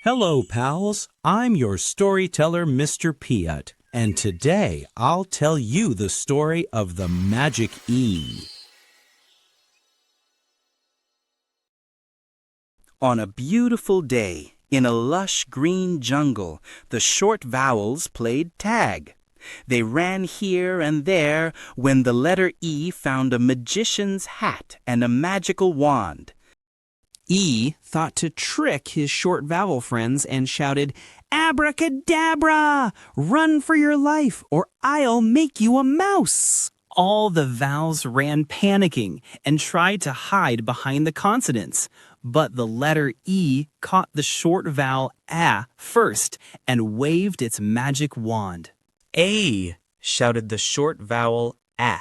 Hello, pals. I'm your storyteller, Mr. Peanut, and today I'll tell you the story of the magic E. On a beautiful day, in a lush green jungle, the short vowels played tag. They ran here and there when the letter E found a magician's hat and a magical wand. E thought to trick his short vowel friends and shouted, "Abracadabra! Run for your life, or I'll make you a mouse!" All the vowels ran panicking and tried to hide behind the consonants. But the letter E caught the short vowel A first and waved its magic wand. "A!" shouted the short vowel A.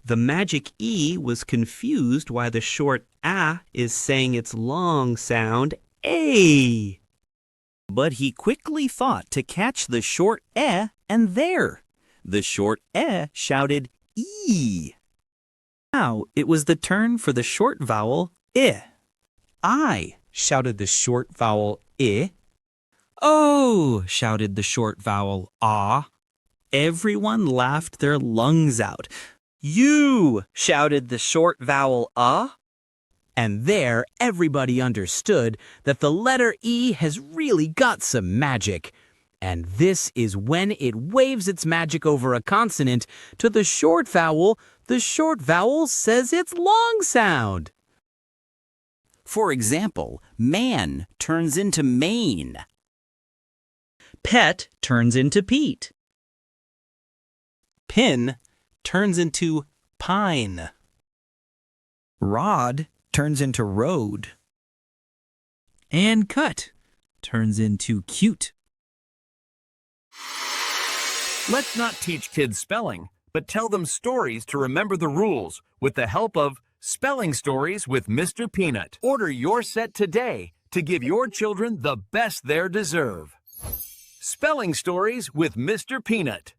The magic E was confused why the short A is saying its long sound A. But he quickly thought to catch the short E, and there, the short E shouted E. Now it was the turn for the short vowel I. "I!" shouted the short vowel I. "Oh!" shouted the short vowel Ah. Everyone laughed their lungs out. "You!" shouted the short vowel And there everybody understood that the letter E has really got some magic. And this is when it waves its magic over a consonant to the short vowel says its long sound. For example, man turns into Maine. Pet turns into Pete. Pin turns into pine. Rod turns into road. And cut turns into cute. Let's not teach kids spelling, but tell them stories to remember the rules with the help of Spelling Stories with Mr. Peanut. Order your set today to give your children the best they deserve. Spelling Stories with Mr. Peanut.